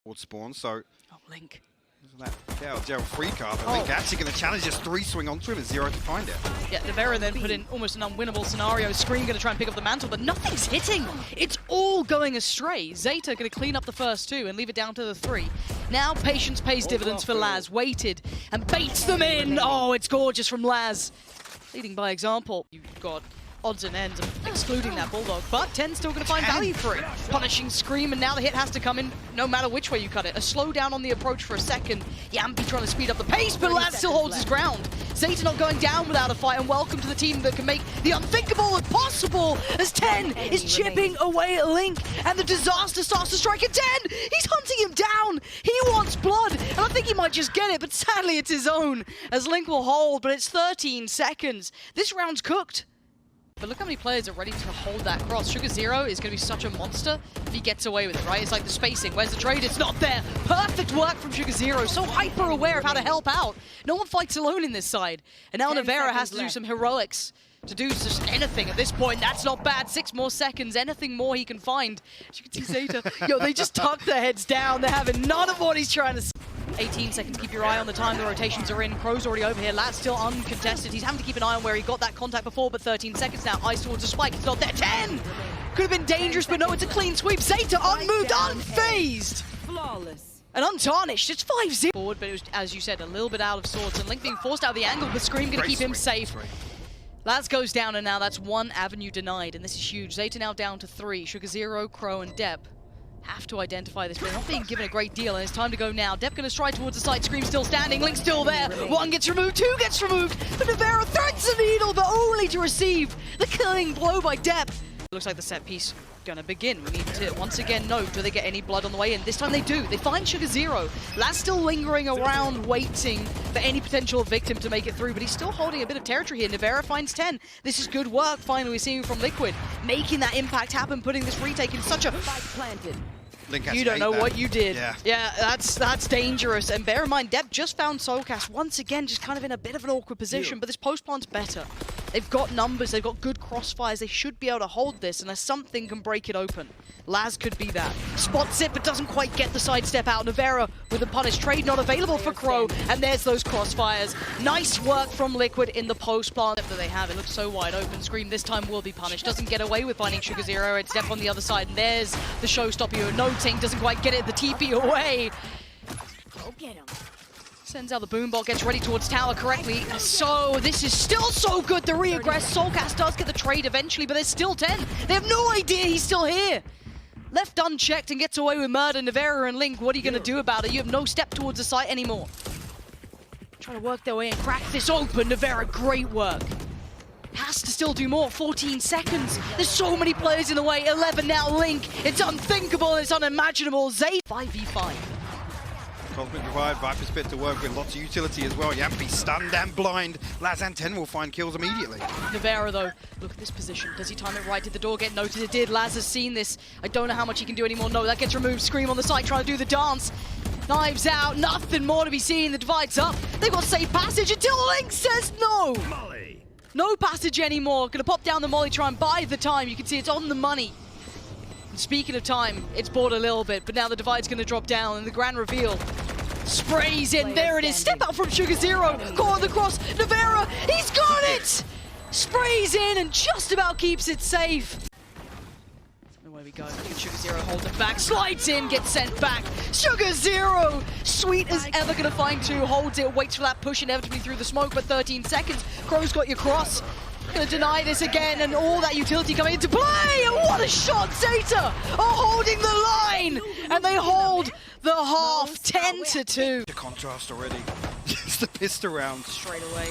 towards spawn, so... Oh, Link. That Gerald free card, but Link actually going to challenge this 3 swing onto him and 0 to find it. Yeah, Nevera then put in almost an unwinnable scenario. Scream going to try and pick up the mantle, but nothing's hitting. It's all going astray. Zeta going to clean up the first 2 and leave it down to the 3. Now patience pays dividends for Laz. Waited and baits them in. Oh, it's gorgeous from Laz. Leading by example. You've got odds and ends of excluding that Bulldog, but 10's still going to find value for it. Punishing Scream, and now the hit has to come in no matter which way you cut it. A slowdown on the approach for a second. Yampy trying to speed up the pace, but Laz still holds his ground. Zeta not going down without a fight, and welcome to the team that can make the unthinkable look possible, as 10 is chipping away at Link, and the disaster starts to strike at 10! He's hunting him down! He wants blood, and I think he might just get it, but sadly it's his own, as Link will hold, but it's 13 seconds. This round's cooked. But look how many players are ready to hold that cross. Sugar0 is going to be such a monster if he gets away with it, right? It's like the spacing. Where's the trade? It's not there. Perfect work from Sugar0. So hyper-aware of how to help out. No one fights alone in this side. And now Nevera has to do some heroics to do just anything at this point. That's not bad. 6 more seconds. Anything more he can find. As you can see Zeta. Yo, they just tuck their heads down. They're having none of what he's trying to say. 18 seconds, keep your eye on the time, the rotations are in. Crow's already over here, Lat's still uncontested. He's having to keep an eye on where he got that contact before, but 13 seconds now. Eyes towards the spike, it's not there. 10! Could have been dangerous, but no, it's a clean sweep. Zeta unmoved, unfazed! Flawless. And untarnished, it's 5-0. Forward, but it was, as you said, a little bit out of sorts. And Link being forced out of the angle, but Scream gonna keep him safe. Laz goes down, and now that's 1 avenue denied, and this is huge. Zeta now down to 3. Sugar0, Crow, and Depp have to identify this, but they're not being given a great deal, and it's time to go now. Depp going to stride towards the side, Scream still standing, Link still there. 1 gets removed, 2 gets removed, but Nevera threads the needle, but only to receive the killing blow by Depp. Looks like the set piece gonna begin. We need to once again note, do they get any blood on the way in? This time they do. They find Sugar0. Laz still lingering around, waiting for any potential victim to make it through, but he's still holding a bit of territory here. Nevera finds 10. This is good work, finally seeing from Liquid, making that impact happen, putting this retake in such a... Planted. You don't know what you did. Yeah, that's dangerous. And bear in mind, Depp just found Soulcast once again, just kind of in a bit of an awkward position, but this post plant's better. They've got numbers, they've got good crossfires, they should be able to hold this unless something can break it open. Laz could be that. Spots it, but doesn't quite get the sidestep out. Nevera with a punish trade not available for Crow, and there's those crossfires. Nice work from Liquid in the post plant that they have. It looks so wide open. Scream this time will be punished. Doesn't get away with finding Sugar0. It's Depp on the other side, and there's the showstopper you're noting. Doesn't quite get it, the TP away. Go get him. Sends out the boombot, gets ready towards tower correctly. So this is still so good. The re-aggress. Soulcast does get the trade eventually, but there's still 10. They have no idea he's still here. Left unchecked and gets away with murder. Nevera and Link, what are you going to do about it? You have no step towards the site anymore. Trying to work their way and crack this open. Nevera, great work. Has to still do more. 14 seconds. There's so many players in the way. 11 now, Link. It's unthinkable. It's unimaginable. Zay 5v5. Cosmic Divide, Viper's Pit to work with, lots of utility as well. Yampy stunned and blind. Laz and 10 will find kills immediately. Nevera though, look at this position. Does he time it right? Did the door get noted? It did. Laz has seen this. I don't know how much he can do anymore. No, that gets removed. Scream on the side, trying to do the dance. Knives out, nothing more to be seen. The divide's up. They've got safe passage until Link says no. Molly. No passage anymore. Gonna pop down the molly, try and buy the time. You can see it's on the money. And speaking of time, it's bought a little bit, but now the divide's gonna drop down and the grand reveal. Sprays in, there it is, step out from Sugar0, caught on the cross, Nevera, he's got it! Sprays in and just about keeps it safe. Away we go, Sugar0 holds it back, slides in, gets sent back. Sugar0, sweet as ever, gonna find 2, holds it, waits for that push inevitably through the smoke, but 13 seconds, Crow's got your cross. Gonna deny this again, and all that utility coming into play, and what a shot! Zeta are holding the line, and they hold the half 10-2. The contrast already. Just the pissed around. Straight away.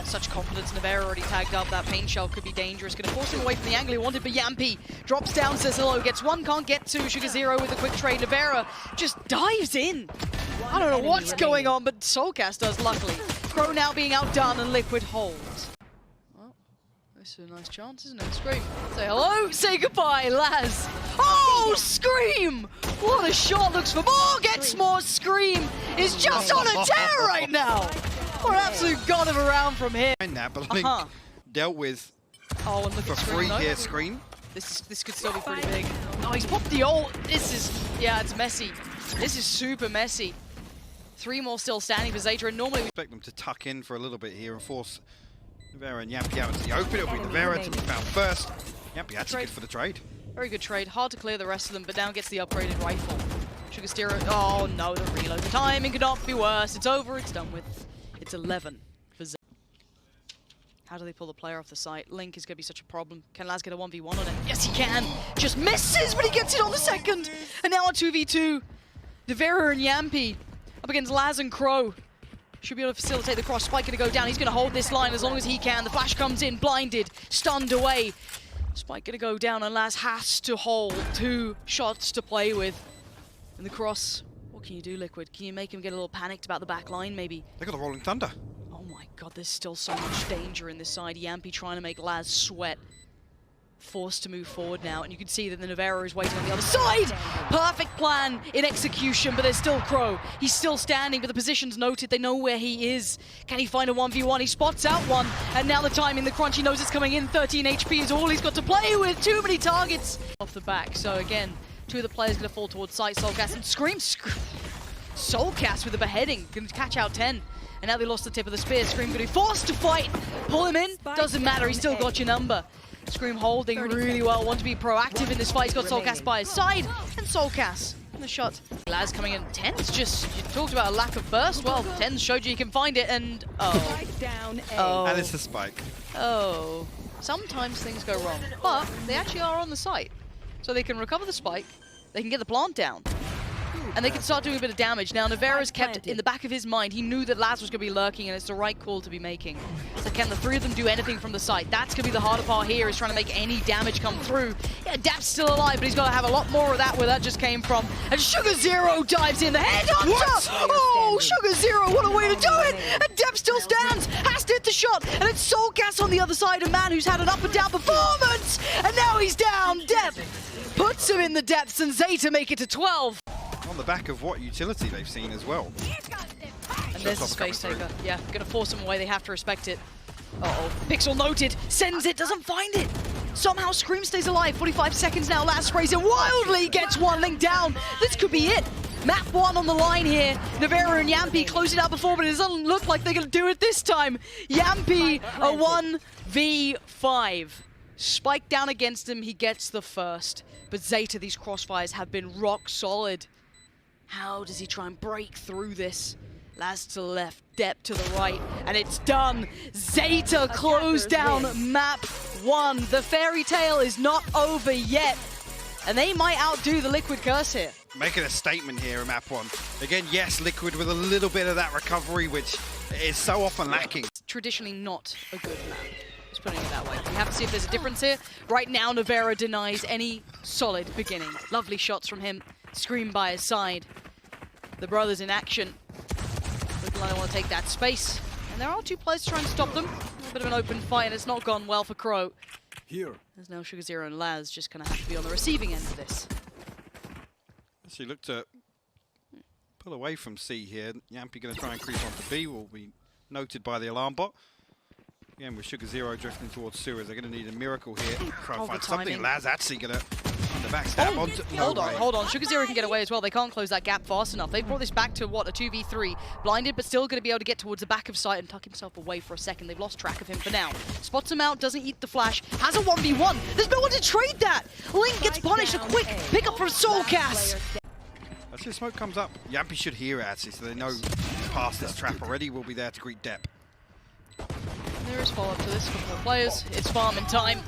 Such confidence. Nevera already tagged up. That pain shell could be dangerous. Gonna force him away from the angle he wanted, but Yampy drops down, says hello, gets 1, can't get 2. Sugar0 with a quick trade. Nevera just dives in. I don't know what's going on, but Soulcast does, luckily. Crow now being outdone, and Liquid holds. This is a nice chance, isn't it? Scream. Say hello, say goodbye, Laz. Oh, Scream! What a shot, looks for more, gets more. Scream is just on a tear right now. What an absolute god of a round from here. That, but Link dealt with and look for at free Scream, here, Scream. This could still be pretty big. Oh, he's popped the ult. This is, yeah, it's messy. This is super messy. 3 more still standing for Zeta, and normally we Expect them to tuck in for a little bit here and force Nevera and Yampy out into the open. It'll be Nevera to be found first. Yampy actually good for the trade. very good trade. Hard to clear the rest of them, but now gets the upgraded rifle. ycstani. Oh no, the reload. The timing could not be worse. It's over. It's done with. It's 11 for Zeta. How do they pull the player off the site? Link is going to be such a problem. Can Laz get a 1v1 on it? Yes, he can. Just misses, but he gets it on the second. And now a 2v2. Nevera and Yampy up against Laz and Crow. Should be able to facilitate the cross. Spike going to go down. He's going to hold this line as long as he can. The flash comes in, blinded, stunned away. Spike going to go down, and Laz has to hold 2 shots to play with. And the cross, what can you do, Liquid? Can you make him get a little panicked about the back line, maybe? They got the Rolling Thunder. Oh my god, there's still so much danger in this side. Yampy trying to make Laz sweat. Forced to move forward now, and you can see that the Nevera is waiting on the other side! Perfect plan in execution, but there's still Crow. He's still standing, but the position's noted. They know where he is. Can he find a 1v1? He spots out one, and now the timing, the crunch, he knows it's coming in. 13 HP is all he's got to play with. Too many targets off the back. So again, 2 of the players going to fall towards site. Soulcast and Scream. Soulcast with the beheading. Going to catch out 10. And now they lost the tip of the spear. Scream going to be forced to fight. Pull him in. Doesn't matter. He's still got your number. Scream holding really well. Want to be proactive in this fight. He's got Soulcast by his side. And Soulcast in the shot. Laz coming in. 10's just... You talked about a lack of burst. Well, 10's showed you can find it. And... Oh. Oh. And it's the spike. Oh. Sometimes things go wrong. But they actually are on the site. So they can recover the spike. They can get the plant down. And they can start doing a bit of damage. Now, Nevera's kept in the back of his mind. He knew that Laz was going to be lurking, and it's the right call to be making. So can the 3 of them do anything from the site? That's going to be the harder part here, is trying to make any damage come through. Yeah, Dap's still alive, but he's got to have a lot more of that where that just came from. And shcgaZero dives in. The headhunter! Oh, shcgaZero, what a way to do it! And Dap still stands, has to hit the shot. And it's Soulcast on the other side, a man who's had an up and down performance. And now he's down. Dap puts him in the depths, and Zeta make it to 12. On the back of what utility they've seen as well. And there's the space taker. Yeah, gonna force him away. They have to respect it. Uh-oh. Pixel noted. Sends it. Doesn't find it. Somehow Scream stays alive. 45 seconds now. Laz sprays it wildly. Gets one. Link down. This could be it. Map 1 on the line here. Nevera and Yampy closed it out before, but it doesn't look like they're gonna do it this time. Yampy, a 1v5. Spike down against him. He gets the first. But Zeta, these crossfires have been rock solid. How does he try and break through this? Laz to the left, Dep to the right, and it's done! Zeta closed down map 1. The fairy tale is not over yet, and they might outdo the Liquid curse here. Making a statement here in map 1. Again, yes, Liquid with a little bit of that recovery, which is so often lacking. It's traditionally not a good map. Just putting it that way. We have to see if there's a difference here. Right now, Nevera denies any solid beginning. Lovely shots from him. Scream by his side. The brothers in action. Looking like they want to take that space. And there are 2 players trying to stop them. A bit of an open fight, and it's not gone well for Crow. Here. There's now ycstani and Laz just going to have to be on the receiving end of this. So he looked to pull away from C here. Yampy going to try and creep onto B. Will be noted by the alarm bot. Again, with ycstani drifting towards sewers, they're going to need a miracle here. Try and find something. Laz actually going to the backstab onto... Hold on. ycstani can get away as well. They can't close that gap fast enough. They've brought this back to, what, a 2v3. Blinded, but still going to be able to get towards the back of sight and tuck himself away for a second. They've lost track of him for now. Spots him out, doesn't eat the flash. Has a 1v1. There's no one to trade that. Link gets punished. A quick pickup from Soulcast. As the smoke comes up, Yampy should hear it actually, so they know he's past this trap already. We'll be there to greet Dep. There is follow-up to this for 4 players. It's farming time.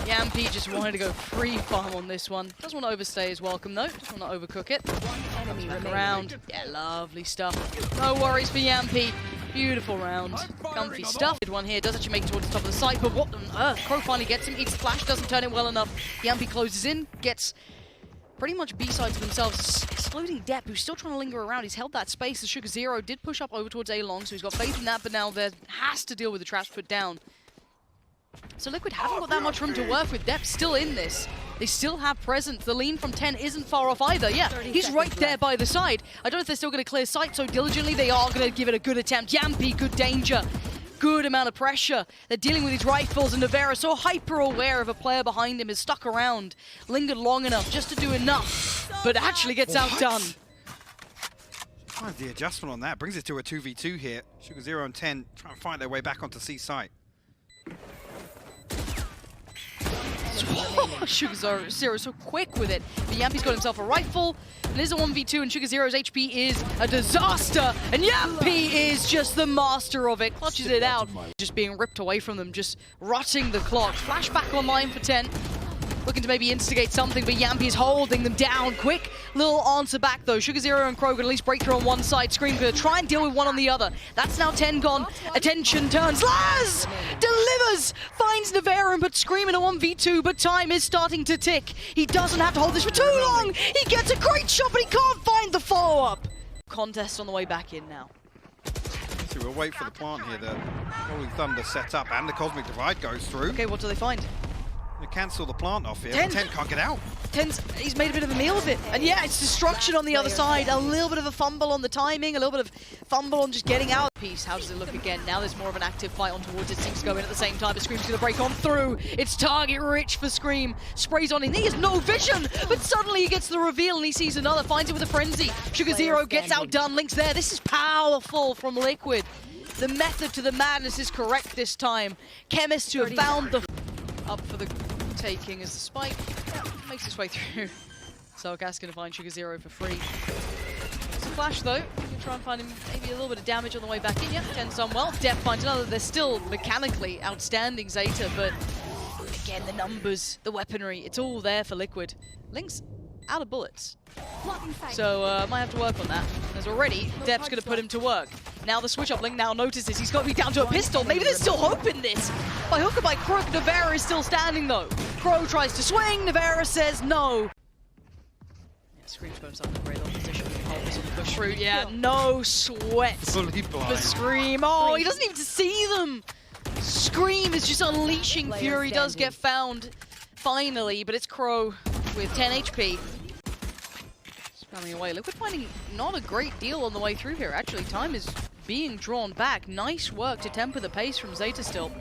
Yampy just wanted to go free farm on this one. Doesn't want to overstay his welcome though. Doesn't want to overcook it. Comes back around. Yeah, lovely stuff. No worries for Yampy. Beautiful round. Comfy stuff. Good one here. Does actually make it towards the top of the site, but what on earth? Crow finally gets him. Eats the flash. Doesn't turn it well enough. Yampy closes in. Gets pretty much B-side to themselves, excluding Dep, who's still trying to linger around. He's held that space. The ycstani did push up over towards A-Long, so he's got faith in that, but now there has to deal with the traps put down. So Liquid haven't got that much room to work with. Dep's still in this. They still have presence. The lean from 10 isn't far off either. Yeah, he's right there by the side. I don't know if they're still going to clear sight so diligently. They are going to give it a good attempt. Yampy, good danger. Good amount of pressure. They're dealing with these rifles, and Nevera, so hyper-aware of a player behind him, is stuck around. Lingered long enough just to do enough, but actually gets outdone. Finds the adjustment on that. Brings it to a 2v2 here. Sugar 0 and 10 try and find their way back onto C site. Sugar Zero so quick with it. But Yampy's got himself a rifle. It is a 1v2 and Sugar Zero's HP is a disaster. And Yampy is just the master of it. Clutches it out. Just being ripped away from them. Just rotting the clock. Flashback online for 10. Looking to maybe instigate something, but Yampy is holding them down. Quick little answer back though. Sugar Zero and Crow can at least break through on one side. Scream gonna try and deal with one on the other. That's now 10 gone. Attention turns. Laz delivers! Finds Nevera and puts Scream in a 1v2, but time is starting to tick. He doesn't have to hold this for too long. He gets a great shot, but he can't find the follow-up. Contest on the way back in now. So we'll wait for the plant here. The Rolling Thunder set up and the Cosmic Divide goes through. Okay, what do they find? They cancel the plant off here. 10. 10 can't get out. 10's, he's made a bit of a meal of it. And yeah, it's destruction on the other side. A little bit of a fumble on the timing, a little bit of fumble on just getting out. Piece. How does it look again? Now there's more of an active fight on towards it. Seems to go in at the same time, but Scream's gonna break on through. It's target rich for Scream. Sprays on him. He has no vision, but suddenly he gets the reveal and he sees another. Finds it with a frenzy. Sugar Zero gets outdone. Link's there. This is powerful from Liquid. The method to the madness is correct this time. Chemists who have found the up for the taking as the spike makes its way through. So Gas gonna find Sugar Zero for free. It's a flash though. You can try and find him maybe a little bit of damage on the way back in. Yep, 10's done well. Def finds another. They're still mechanically outstanding Zeta, but again the numbers, the weaponry, it's all there for Liquid. Link's out of bullets. So might have to work on that. As already, Def's gonna put him to work. Now the switch up. Link now notices he's got to be down to a pistol. Maybe there's still hope in this. By hook or by crook, Nevera is still standing though. Crow tries to swing, Nevera says no. Yeah, Scream's got himself in a great little position. Holds on the push through. Yeah, no sweat Fully for blind. Scream. Oh, he doesn't even see them. Scream is just unleashing fury. Does get found finally, but it's Crow with 10 HP. Coming away. Liquid finding not a great deal on the way through here. Actually, time is being drawn back. Nice work to temper the pace from Zeta still.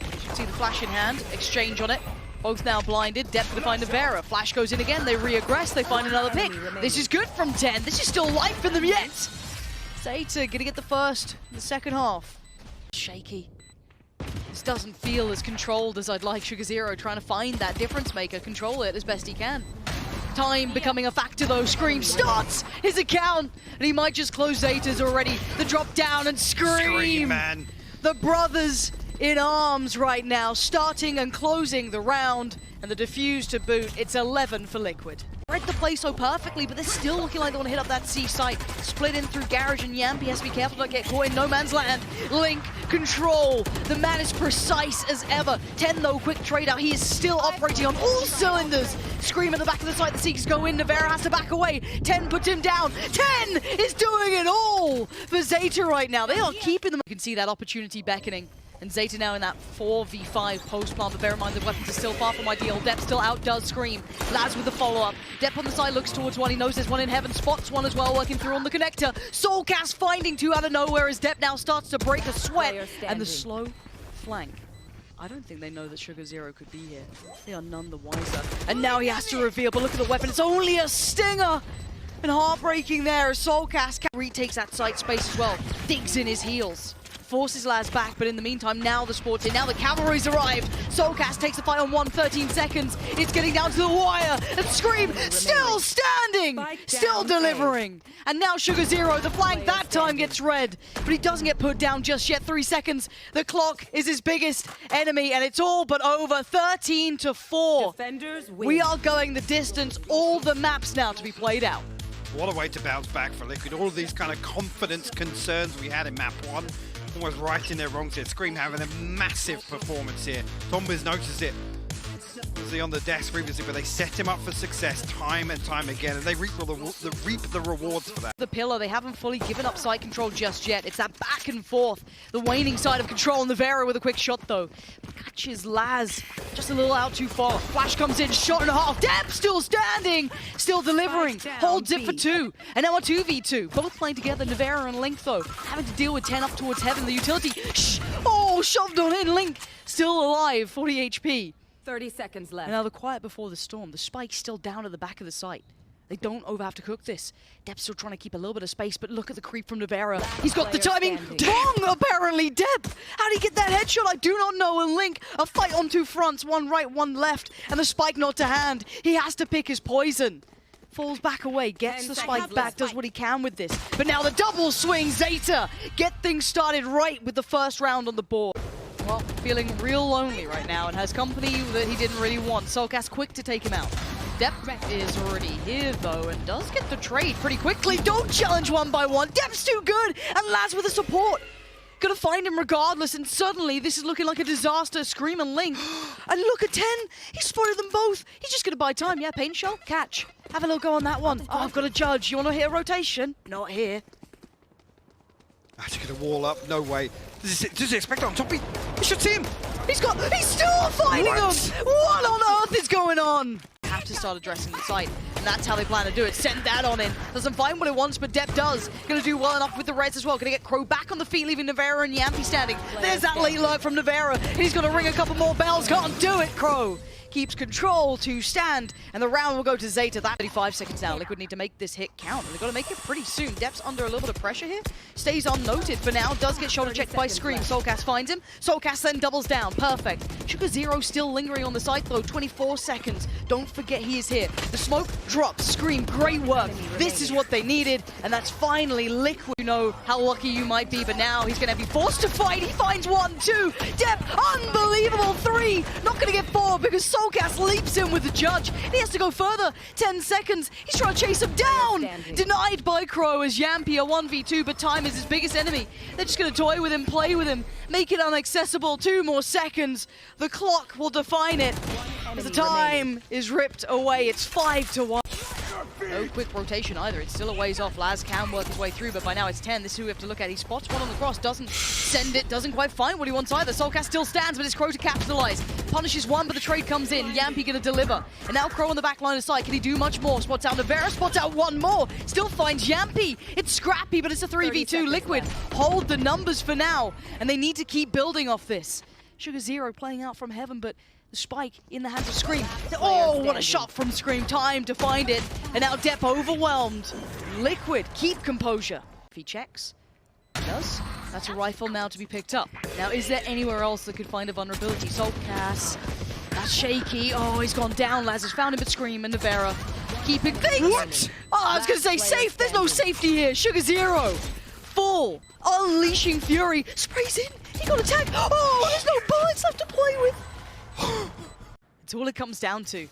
You can see the flash in hand. Exchange on it. Both now blinded. Depth to find Nevera. Flash goes in again. They re-aggress. They find another pick. This is good from 10. This is still life in them yet. Zeta gonna get the first in the second half. Shaky. This doesn't feel as controlled as I'd like. Sugar Zero trying to find that difference maker. Control it as best he can. Time becoming a factor though. Scream starts his account and he might just close Zeta's already. The drop down and Scream man. The brothers in arms right now, starting and closing the round, and the defuse to boot. It's 11 for Liquid. Read the play so perfectly, but they're still looking like they want to hit up that C site. Split in through Garage, and Yampy has to be careful not to get caught in no man's land. Link, control. The man is precise as ever. 10 though, quick trade out. He is still operating on all cylinders. Scream at the back of the site. The Seekers go in. Nevera has to back away. 10 puts him down. 10 is doing it all for Zeta right now. They are keeping them. You can see that opportunity beckoning. And Zeta now in that 4v5 post plant, but bear in mind the weapons are still far from ideal. Depp still outdoes Scream. Laz with the follow-up. Depp on the side looks towards one. He knows there's one in heaven. Spots one as well, working through on the connector. Soulcast finding two out of nowhere as Depp now starts to break a sweat. And the slow flank. I don't think they know that Sugar Zero could be here. They are none the wiser. And now he has to reveal, but look at the weapon. It's only a stinger. And heartbreaking there as Soulcast retakes that site space as well. Digs in his heels. Forces Laz back, but in the meantime, now the sports in. Now the cavalry's arrived. Soulcast takes the fight on 13 seconds. It's getting down to the wire. And Scream still standing, still delivering. And now Sugar Zero, the flank that time gets red, but he doesn't get put down just yet. 3 seconds. The clock is his biggest enemy, and it's all but over. 13-4. We are going the distance. All the maps now to be played out. What a way to bounce back for Liquid. All of these kind of confidence concerns we had in map 1. Almost right in their wrongs here. Scream having a massive performance here. Zombies noticed it. Was he on the desk previously, but they set him up for success time and time again, and they reap the rewards for that. The pillar, they haven't fully given up site control just yet. It's that back and forth, the waning side of control. Nevera with a quick shot though. Catches Laz just a little out too far. Flash comes in, shot and a half. Depp still standing, still delivering. Holds it for 2. And now a 2v2. Both playing together, Nevera and Link though. Having to deal with 10 up towards heaven. The utility, oh, shoved on in. Link still alive, 40 HP. 30 seconds left. And now the quiet before the storm. The spike's still down at the back of the site. They don't over have to cook this. Dep's still trying to keep a little bit of space, but look at the creep from Navera. He's got the timing wrong, apparently. Dep, how did he get that headshot? I do not know. And Link, a fight on two fronts, one right, one left, and the spike not to hand. He has to pick his poison. Falls back away, gets the spike back, does what he can with this. But now the double swing, Zeta, get things started right with the first round on the board. Well, feeling real lonely right now and has company that he didn't really want. rawkus quick to take him out. Dep is already here though and does get the trade pretty quickly. Don't challenge one by one. Dep's too good and Laz with the support. Gonna find him regardless, and suddenly this is looking like a disaster. Scream and Link. And look at 10. He spotted them both. He's just gonna buy time. Yeah, paint shell, catch. Have a little go on that one. Oh, I've got a judge. You wanna hit a rotation? Not here. Actually gonna wall up, no way. Does he expect it on top? He should see him. He's still finding them. What on earth is going on? Have to start addressing the site, and that's how they plan to do it. Send that on in. Doesn't find what it wants, but Dep does. Gonna do well enough with the reds as well. Gonna get Crow back on the feet, leaving Navera and Yampy standing. There's that late lurk from Navera. He's gonna ring a couple more bells. Can't do it, Crow. Keeps control to stand, and the round will go to Zeta. That 35 seconds now. Liquid need to make this hit count, and they've got to make it pretty soon. Dep's under a little bit of pressure here. Stays unnoted for now. Does get shoulder checked by Scream. rawkus finds him. rawkus then doubles down. Perfect. shugazero still lingering on the side though. 24 seconds. Don't forget he is here. The smoke drops. Scream, great work. This is what they needed, and that's finally Liquid. You know how lucky you might be, but now he's going to be forced to fight. He finds 1, 2. Dep, unbelievable. 3. Not going to get 4 because rawkus leaps in with the judge. He has to go further. 10 seconds. He's trying to chase him down. Denied by Crow as Yampy a 1v2, but time is his biggest enemy. They're just going to toy with him, play with him, make it inaccessible. 2 more seconds. The clock will define it. As the time is ripped away. It's 5-1. No quick rotation either. It's still a ways off. Laz can work his way through, but by now it's 10. This is who we have to look at. He spots one on the cross, doesn't send it, doesn't quite find what he wants either. rawkus still stands, but it's Crow to capitalize. Punishes one, but the trade comes in. Yampy gonna deliver. And now Crow on the back line of sight. Can he do much more? Spots out Navera, spots out one more. Still finds Yampy. It's scrappy, but it's a 3v2. Liquid hold the numbers for now, and they need to keep building off this. shugazero playing out from heaven, but the spike in the hands of Scream. Oh, what a shot from Scream. Time to find it. And now Dep overwhelmed. Liquid, keep composure. If he checks, he does. That's a rifle now to be picked up. Now, is there anywhere else that could find a vulnerability? rawkus. That's shaky. Oh, he's gone down. Laz has found him at Scream and Navera. Keeping things. What? Oh, I was going to say safe. There's no safety here. shugazero. Full. Unleashing fury. Sprays in. He got attacked. Oh, there's no bullets left to play with. It's all it comes down to.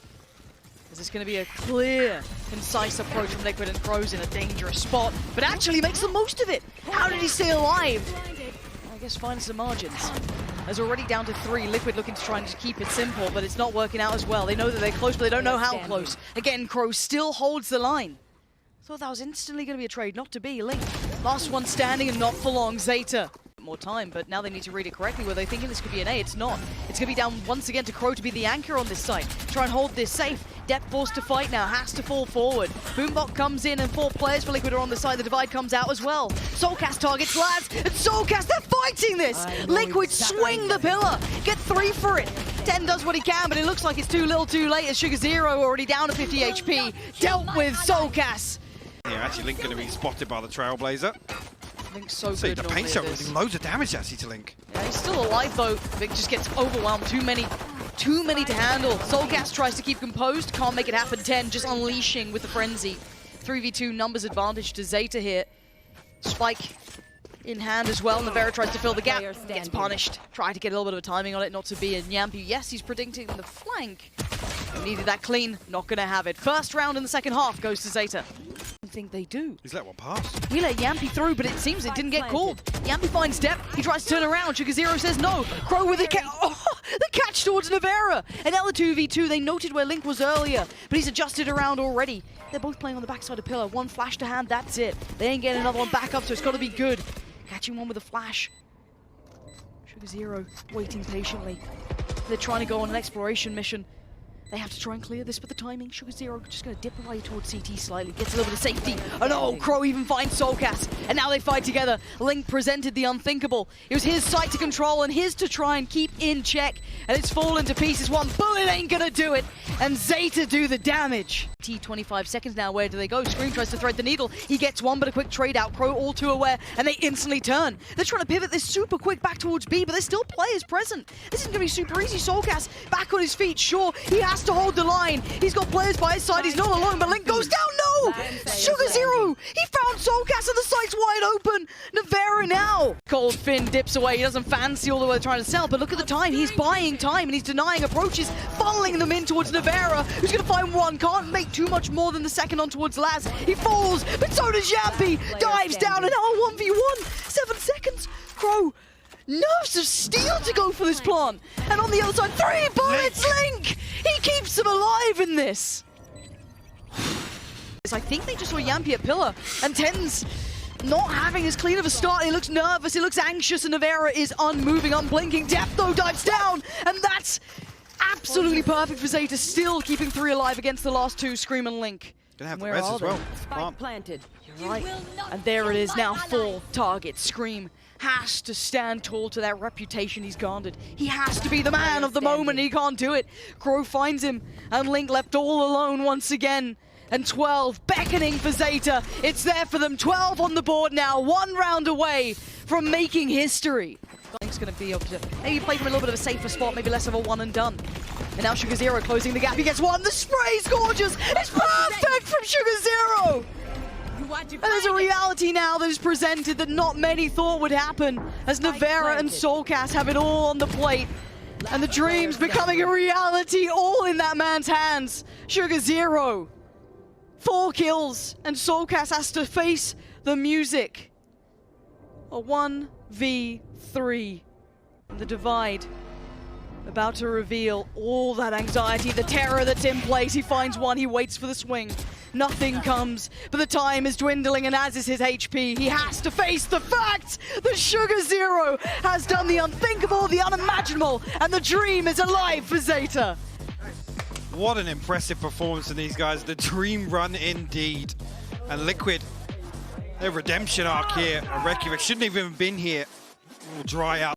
Is this going to be a clear, concise approach from Liquid, and Crow's in a dangerous spot, but actually makes the most of it. How did he stay alive? I guess finds the margins. There's already down to 3. Liquid looking to try and just keep it simple, but it's not working out as well. They know that they're close, but they don't know how close. Again, Crow still holds the line. Thought that was instantly going to be a trade, not to be. Link, last one standing and not for long. Zeta. More time, but now they need to read it correctly. Were they thinking this could be an A? It's not. It's going to be down once again to Crow to be the anchor on this site. Try and hold this safe. Dep forced to fight now, has to fall forward. Boombot comes in and 4 players for Liquid are on the side. The divide comes out as well. rawkus targets Laz, and rawkus, they're fighting this! Liquid swing the pillar, get 3 for it. 10 does what he can, but it looks like it's too little too late as shugazero already down to 50 HP. Dealt with rawkus. Yeah, actually Link going to be spotted by the Trailblazer. Link's so See, good the normally paint at shot this. doing loads of damage actually to Link. Yeah, he's still alive though. Vic just gets overwhelmed. Too many to handle. rawkus tries to keep composed. Can't make it happen. 10 just unleashing with the frenzy. 3v2 numbers advantage to Zeta here. Spike in hand as well. Navera tries to fill the gap. Gets punished. Try to get a little bit of a timing on it, not to be. And Yampy, yes, he's predicting the flank. Needed that clean. Not going to have it. First round in the second half goes to Zeta. I think they do. He's let one pass. He let Yampy through, but it seems it didn't get called. Yampy finds Dep. He tries to turn around. shugazero says no. Crow with the catch towards Navera. And now the 2v2. They noted where Link was earlier, but he's adjusted around already. They're both playing on the backside of pillar. 1 flash to hand. That's it. They ain't getting another one back up, so it's got to be good. Catching one with a flash. shugazero waiting patiently. They're trying to go on an exploration mission. They have to try and clear this, but the timing, shugazero just going to dip away towards CT slightly, gets a little bit of safety. Oh no, Crow even finds rawkus. and now they fight together. Link presented the unthinkable. It was his site to control and his to try and keep in check, and it's fallen to pieces. One bullet ain't gonna do it, and Zeta do the damage. 25 seconds now, where do they go? Scream tries to thread the needle. He gets one, but a quick trade out. Crow all too aware, and they instantly turn. They're trying to pivot this super quick back towards B, but there's still players present. This isn't gonna be super easy. Soulcast back on his feet, sure, he has to hold the line. He's got players by his side, he's not alone, but Link goes down, no! sugaRZero! He found Soulcast and the site's wide open! Nevera now! Cold Finn dips away, he doesn't fancy all the way trying to sell, but look at the time, he's buying time and he's denying approaches, funneling them in towards Nevera, who's gonna find one, can't make too much more than the second on towards Laz. He falls, but so does Yampy! Dives down and now 1v1! 7 seconds! Crow! Nerves of steel to go for this plant! And on the other side, 3 bullets, Link! He keeps them alive in this! I think they just saw Yampy at pillar, and Ten's not having as clean of a start. He looks nervous, he looks anxious, and Nevera is unmoving, unblinking. Depth though dives down, and that's absolutely perfect for Zeta, still keeping 3 alive against the last 2, Scream and Link. Gonna have the Where res are as they? well. Spike planted. You're right. And there it is now, 4 targets. Scream has to stand tall to that reputation he's garnered. He has to be the man of the moment, and he can't do it. Crow finds him, and Link left all alone once again. And 12 beckoning for Zeta. It's there for them, 12 on the board now, 1 round away from making history. Link's gonna be able to maybe play from a little bit of a safer spot, maybe less of a one and done. And now sugaRZero closing the gap, he gets one, the spray's gorgeous! It's perfect from sugaRZero! And there's a reality now that is presented that not many thought would happen, as Nevera and Soulcast have it all on the plate. And the dream's becoming a reality, all in that man's hands. sugaRZero, 4 kills, and Soulcast has to face the music. A 1v3. And the divide about to reveal all that anxiety, the terror that's in place. He finds one, he waits for the swing. Nothing comes, but the time is dwindling, and as is his HP, he has to face the fact that sugaRZero has done the unthinkable, the unimaginable, and the dream is alive for Zeta. What an impressive performance from these guys. The dream run indeed. And Liquid, their redemption arc here at Reykjavík shouldn't have even been here. It will dry out.